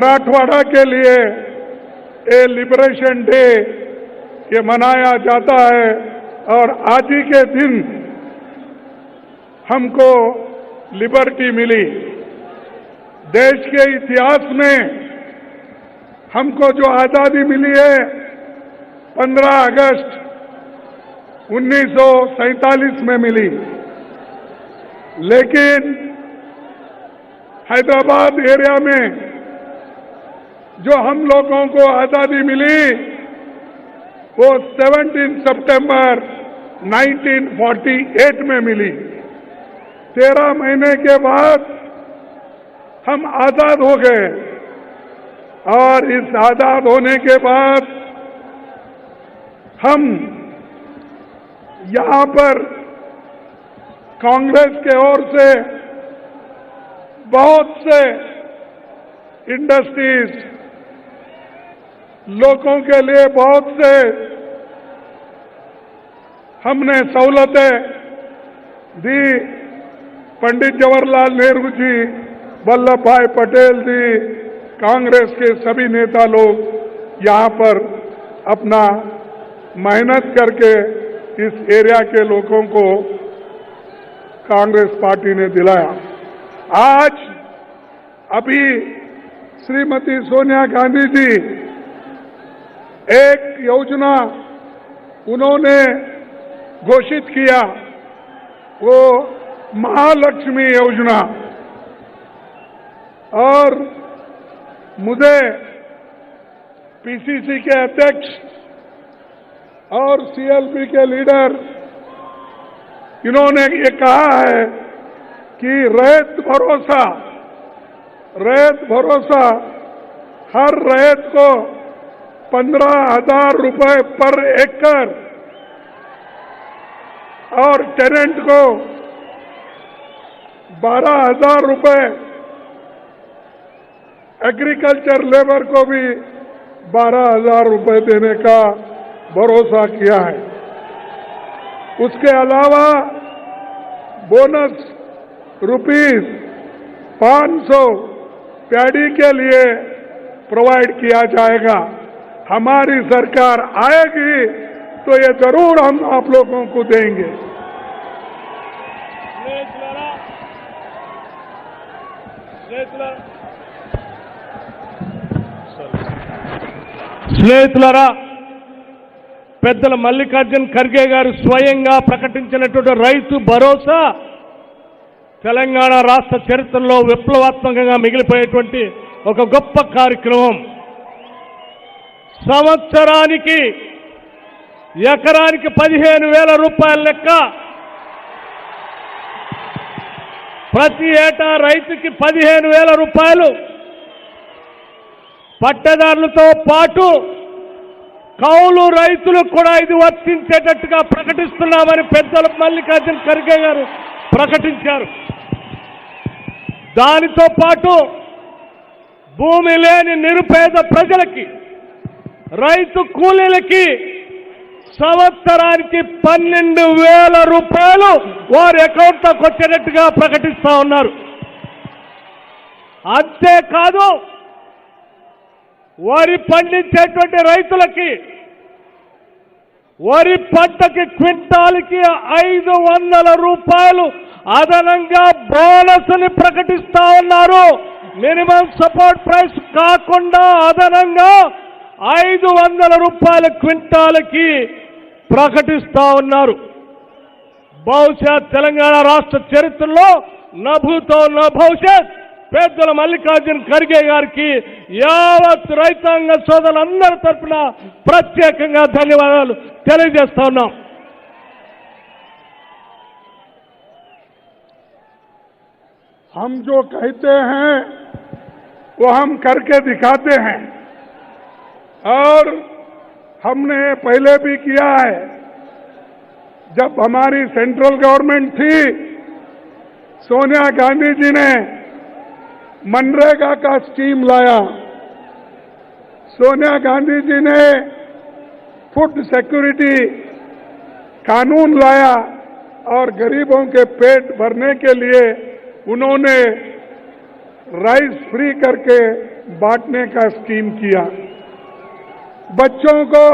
मराठवाड़ा के लिए ये लिबरेशन डे ये मनाया जाता है और आज ही के दिन हमको लिबर्टी मिली। देश के इतिहास में हमको जो आजादी मिली है 15 अगस्त 1947 में मिली, लेकिन हैदराबाद एरिया में जो हम लोगों को आजादी मिली वो 17 सितंबर 1948 में मिली। 13 महीने के बाद हम आजाद हो गए और इस आजाद होने के बाद हम यहां पर कांग्रेस के ओर से बहुत से इंडस्ट्रीज, लोगों के लिए बहुत से हमने सहूलतें दी। पंडित जवाहरलाल नेहरू जी, वल्लभ भाई पटेल जी, कांग्रेस के सभी नेता लोग यहां पर अपना मेहनत करके इस एरिया के लोगों को कांग्रेस पार्टी ने दिलाया। आज अभी श्रीमती सोनिया गांधी जी एक योजना उन्होंने घोषित किया, वो महालक्ष्मी योजना, और मुझे पीसीसी के अध्यक्ष और सीएलपी के लीडर इन्होंने ये कहा है कि रैयत भरोसा हर रैयत को 15,000 रुपए पर एकड़ और टेनेंट को 12,000 रुपए, एग्रीकल्चर लेबर को भी 12,000 रुपए देने का भरोसा किया है। उसके अलावा बोनस रुपीस 500 पैडी के लिए प्रोवाइड किया जाएगा। हमारी सरकार आएगी तो ये जरूर हम आप लोगों को देंगे। స్నేహితులారా, పెద్దల మల్లికార్జున్ ఖర్గే గారు స్వయంగా ప్రకటించినటువంటి రైతు భరోసా తెలంగాణ రాష్ట్ర చరిత్రలో విప్లవాత్మకంగా మిగిలిపోయేటువంటి ఒక గొప్ప కార్యక్రమం. సంవత్సరానికి ఎకరానికి 15,000 రూపాయల లెక్క, ప్రతి ఏటా రైతుకి 15,000 రూపాయలు, పట్టదారులతో పాటు కౌలు రైతులకు కూడా ఇది వర్తించేటట్టుగా ప్రకటిస్తున్నామని పెద్దల మల్లికార్జున్ ఖర్గే గారు ప్రకటించారు. దానితో పాటు భూమి లేని నిరుపేద ప్రజలకి, రైతు కూలీలకి సంవత్సరానికి 12,000 రూపాయలు వారి అకౌంట్లోకి వచ్చేటట్టుగా ప్రకటిస్తా ఉన్నారు. అంతేకాదు, వరి పండించేటువంటి రైతులకి వరి పంటకి క్వింటాల్కి 500 రూపాయలు అదనంగా బోనస్ ని ప్రకటిస్తా ఉన్నారు. మినిమం సపోర్ట్ ప్రైస్ కాకుండా అదనంగా 500 రూపాయల క్వింటాల్కి ప్రకటిస్తా ఉన్నారు. బహుశా తెలంగాణ రాష్ట్ర చరిత్రలో నభూతో నా భవిష్యత్ పెద్దల మల్లికార్జున్ ఖర్గే గారికి యావత్ రైతాంగ సోదరులందరి తరఫున ప్రత్యేకంగా ధన్యవాదాలు తెలియజేస్తా ఉన్నాం. हम जो कहते हैं वो हम करके दिखाते हैं और हमने पहले भी किया है। जब हमारी सेंट्रल गवर्नमेंट थी, सोनिया गांधी जी ने मनरेगा का स्कीम लाया। सोनिया गांधी जी ने फूड सिक्योरिटी कानून लाया और गरीबों के पेट भरने के लिए उन्होंने राइस फ्री करके बांटने का स्कीम किया। बच्चों को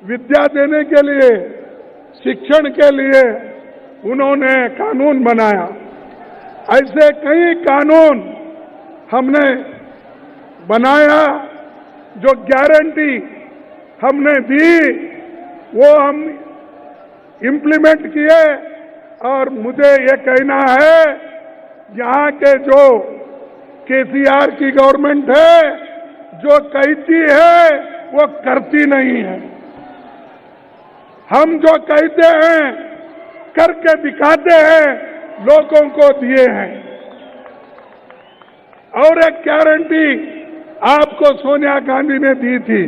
विद्या देने के लिए, शिक्षण के लिए उन्होंने कानून बनाया। ऐसे कई कानून हमने बनाया, जो गारंटी हमने दी वो हम इम्प्लीमेंट किए। और मुझे ये कहना है, यहाँ के जो केसीआर की गवर्नमेंट है, जो कहती है वो करती नहीं है। हम जो कहते हैं करके दिखाते हैं, लोगों को दिए हैं। और एक गारंटी आपको सोनिया गांधी ने दी थी।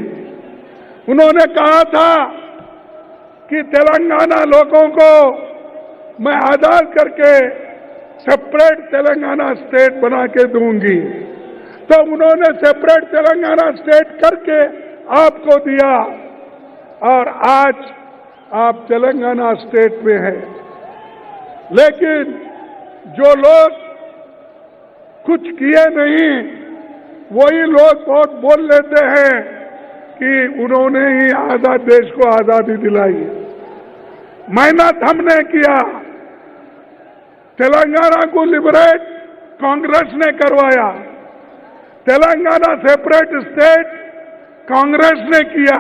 उन्होंने कहा था कि तेलंगाना लोगों को मैं आजाद करके सेपरेट तेलंगाना स्टेट बना के दूंगी। तो उन्होंने सेपरेट तेलंगाना स्टेट करके आपको दिया, और आज आप तेलंगाना स्टेट में हैं। लेकिन जो लोग कुछ किए नहीं, वही लोग बहुत बोल लेते हैं कि उन्होंने ही आजाद देश को आजादी दिलाई। मेहनत हमने किया। तेलंगाना को लिबरेट कांग्रेस ने करवाया। तेलंगाना सेपरेट स्टेट कांग्रेस ने किया।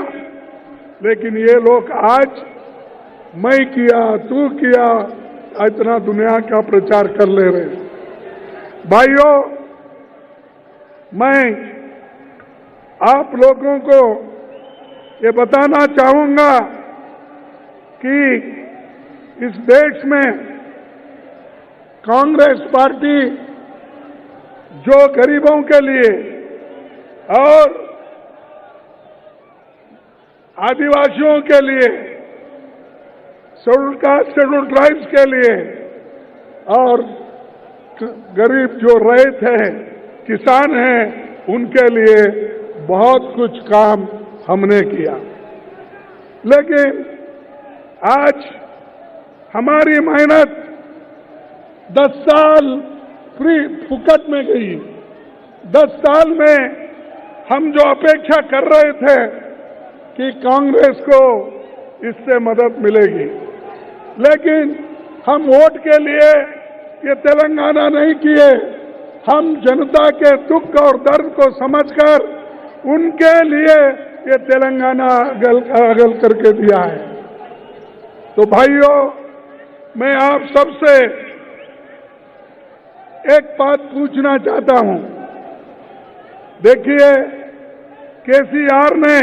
लेकिन ये लोग आज मैं किया, तू किया, इतना दुनिया का प्रचार कर ले रहे। भाइयों, मैं आप लोगों को ये बताना चाहूंगा कि इस देश में कांग्रेस पार्टी जो गरीबों के लिए और आदिवासियों के लिए, शेड्यूल कास्ट, शेड्यूल ट्राइब्स के लिए और गरीब जो रैयत है, किसान हैं, उनके लिए बहुत कुछ काम हमने किया। लेकिन आज हमारी मेहनत 10 साल फ्री फुकट में गई। 10 साल में हम जो अपेक्षा कर रहे थे कि कांग्रेस को इससे मदद मिलेगी, लेकिन हम वोट के लिए ये तेलंगाना नहीं किए। हम जनता के दुख और दर्द को समझकर उनके लिए ये तेलंगाना अगल करके दिया है। तो भाइयों, मैं आप सबसे एक बात पूछना चाहता हूं। देखिए, केसीआर ने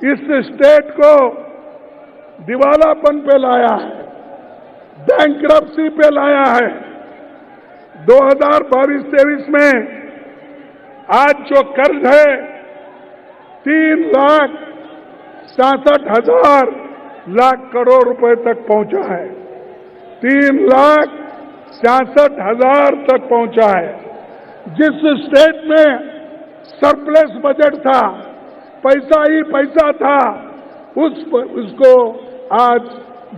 इस स्टेट को दिवालापन पे लाया है, बैंकरप्सी पे लाया है। 2022-23 में आज जो कर्ज है 3,67,000 लाख करोड़ रुपए तक पहुंचा है। 3,66,000 तक पहुंचा है। जिस स्टेट में सरप्लस बजट था, पैसा ही पैसा था, उसको आज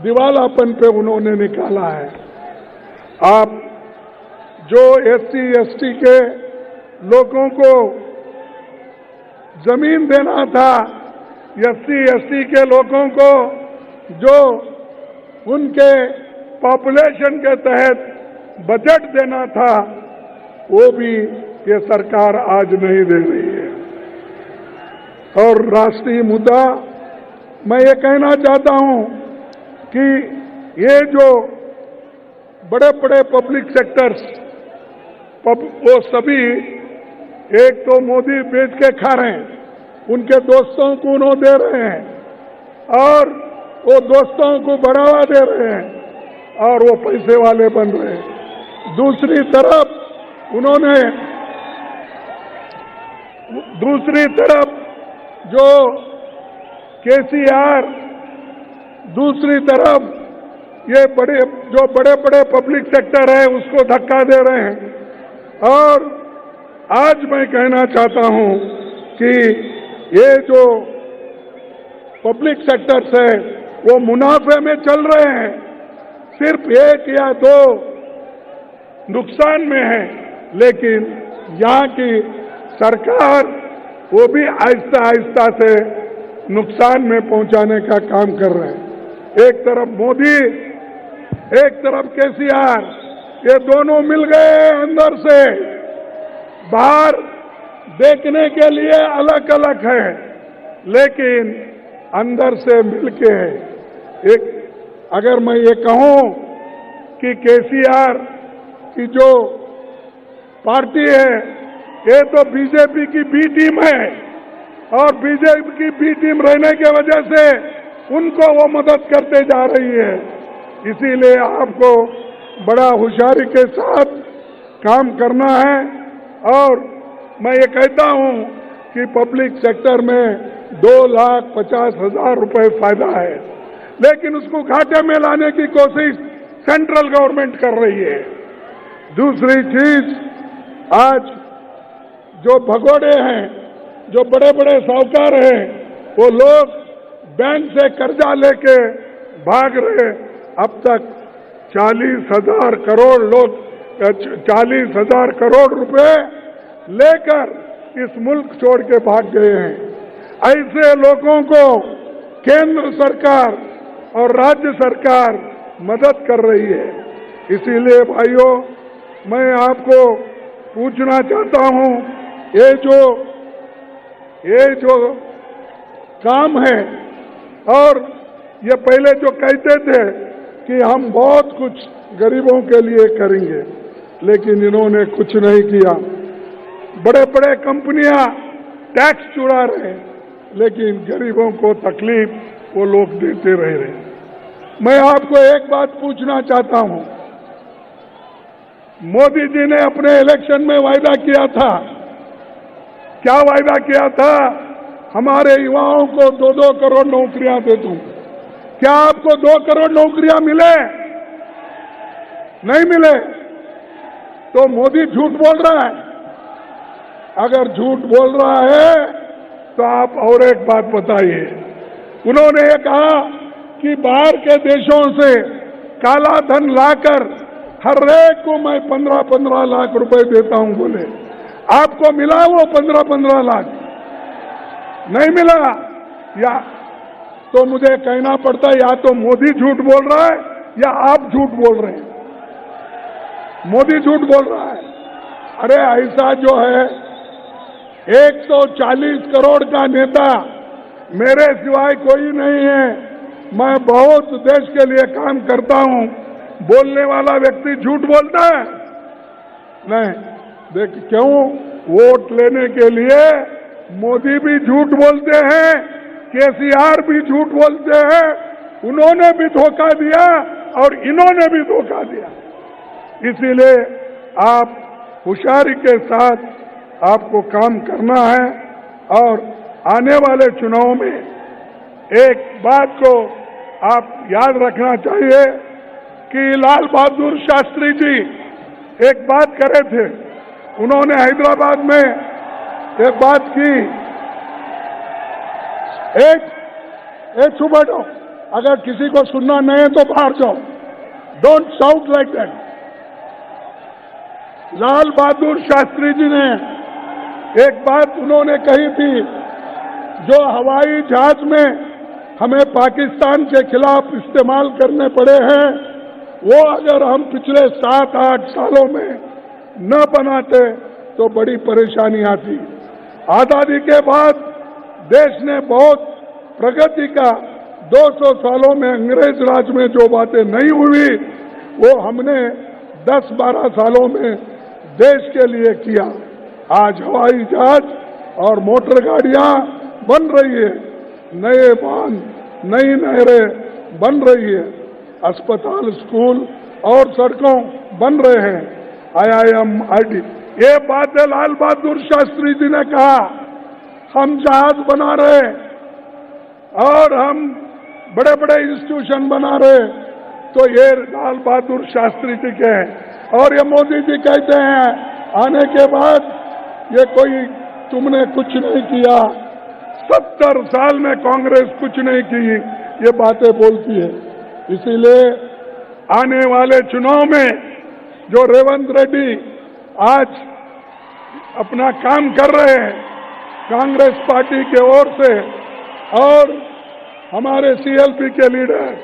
दिवालापन पे उन्होंने निकाला है। आप जो SC ST के लोगों को जमीन देना था, SC ST के लोगों को जो उनके पॉपुलेशन के तहत बजट देना था, वो भी ये सरकार आज नहीं दे रही है। और राष्ट्रीय मुद्दा, मैं ये कहना चाहता हूं कि ये जो बड़े बड़े पब्लिक सेक्टर्स, वो सभी एक तो मोदी बेच के खा रहे हैं, उनके दोस्तों को उन्होंने दे रहे हैं, और वो दोस्तों को बढ़ावा दे रहे हैं, और वो पैसे वाले बन रहे हैं। दूसरी तरफ जो केसीआर, दूसरी तरफ ये जो बड़े बड़े पब्लिक सेक्टर है, उसको धक्का दे रहे हैं। और आज मैं कहना चाहता हूं कि ये जो पब्लिक सेक्टर्स है, वो मुनाफे में चल रहे हैं, सिर्फ 1 या 2 नुकसान में है। लेकिन यहाँ की सरकार वो भी आहिस्ता आहिस्ता से नुकसान में पहुंचाने का काम कर रहे हैं। एक तरफ मोदी, एक तरफ केसीआर, ये दोनों मिल गए अंदर से। बाहर देखने के लिए अलग अलग है, लेकिन अंदर से मिलके है। एक अगर मैं ये कहूं कि केसीआर की जो पार्टी है ये तो बीजेपी की बी टीम है, और बीजेपी की बी टीम रहने की वजह से उनको वो मदद करते जा रही है। इसीलिए आपको बड़ा होशियारी के साथ काम करना है। और मैं ये कहता हूं कि पब्लिक सेक्टर में 2,50,000 रुपए फायदा है, लेकिन उसको घाटे में लाने की कोशिश सेंट्रल गवर्नमेंट कर रही है। दूसरी चीज, आज जो भगोड़े हैं, जो बड़े बड़े साहूकार हैं, वो लोग बैंक से कर्जा लेके भाग रहे। अब तक 40,000 करोड़ लोग 40,000 करोड़ रुपए लेकर इस मुल्क छोड़ के भाग गए हैं। ऐसे लोगों को केंद्र सरकार और राज्य सरकार मदद कर रही है। इसीलिए भाइयों, मैं आपको पूछना चाहता हूं, ये जो काम है, और ये पहले जो कहते थे कि हम बहुत कुछ गरीबों के लिए करेंगे, लेकिन इन्होंने कुछ नहीं किया। बड़े बड़े कंपनियां टैक्स चुरा रहे हैं, लेकिन गरीबों को तकलीफ वो लोग देते रह रहे हैं। मैं आपको एक बात पूछना चाहता हूं, मोदी जी ने अपने इलेक्शन में वायदा किया था, क्या वायदा किया था? हमारे युवाओं को 2-2 करोड़ नौकरियां दे दूं। क्या आपको 2 करोड़ नौकरियां मिले? नहीं मिले। तो मोदी झूठ बोल रहा है। अगर झूठ बोल रहा है तो आप और एक बात बताइए। उन्होंने ये कहा कि बाहर के देशों से काला धन लाकर हर एक को मैं 15-15 लाख रुपए देता हूं बोले। आपको मिला वो 15-15 लाख? नहीं मिला। या तो मुझे कहना पड़ता है, या तो मोदी झूठ बोल रहा है या आप झूठ बोल रहे हैं। मोदी झूठ बोल रहा है। अरे ऐसा जो है 140 करोड़ का नेता मेरे सिवाय कोई नहीं है। मैं बहुत देश के लिए काम करता हूं। बोलने वाला व्यक्ति झूठ बोलता है? नहीं। देख क्यों? वोट लेने के लिए मोदी भी झूठ बोलते हैं, केसीआर भी झूठ बोलते हैं। उन्होंने भी धोखा दिया और इन्होंने भी धोखा दिया। इसीलिए आप होशियारी के साथ आपको काम करना है। और आने वाले चुनाव में एक बात को आप याद रखना चाहिए कि लाल बहादुर शास्त्री जी एक बात करे थे। उन्होंने हैदराबाद में एक बात की, एक चुप बैठो, अगर किसी को सुनना नहीं है तो बाहर जाओ। Don't shout like that. Lal Bahadur Shastri ji ने एक बात उन्होंने कही थी, जो हवाई जहाज में हमें पाकिस्तान के खिलाफ इस्तेमाल करने पड़े हैं, वो अगर हम पिछले 7-8 सालों में न बनाते तो बड़ी परेशानी आती। आजादी के बाद देश ने बहुत प्रगति का 200 सालों में अंग्रेज राज में जो बातें नहीं हुई वो हमने 10-12 सालों में देश के लिए किया। आज हवाई जहाज और मोटर गाड़ियां बन रही है, नए बांध, नई नहरें बन रही है, अस्पताल, स्कूल और सड़कों बन रहे हैं, IIM, IT। ये बातें लाल बहादुर शास्त्री जी ने कहा। हम जहाज बना रहे और हम बड़े बड़े इंस्टीट्यूशन बना रहे, तो ये लाल बहादुर शास्त्री जी के हैं। और ये मोदी जी कहते हैं आने के बाद ये कोई तुमने कुछ नहीं किया, 70 साल में कांग्रेस कुछ नहीं की, ये बातें बोलती है। इसीलिए आने वाले चुनाव में जो रेवंत रेड्डी आज अपना काम कर रहे हैं कांग्रेस पार्टी के ओर से, और हमारे सीएलपी के लीडर,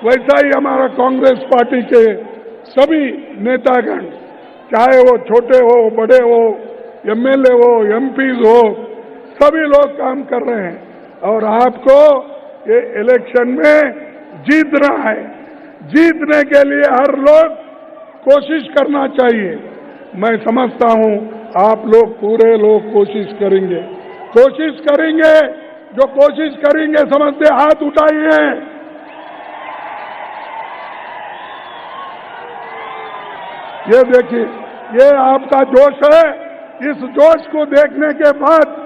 वैसा ही हमारा कांग्रेस पार्टी के सभी नेतागण, चाहे वो छोटे हो, बड़े हो, एमएलए हो, एमपीज हो, सभी लोग काम कर रहे हैं। और आपको ये इलेक्शन में जीतना है। जीतने के लिए हर लोग कोशिश करना चाहिए। मैं समझता हूं आप लोग पूरे लोग कोशिश करेंगे। जो कोशिश करेंगे समझते हाथ उठाइए। ये देखिए, ये आपका जोश है। इस जोश को देखने के बाद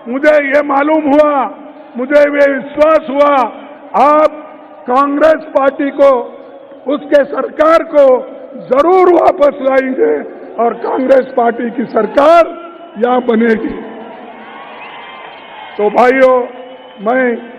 मुझे ये मालूम हुआ, मुझे ये विश्वास हुआ, आप कांग्रेस पार्टी को, उसके सरकार को जरूर वापस लाएंगे और कांग्रेस पार्टी की सरकार यहां बनेगी। तो भाइयों, मैं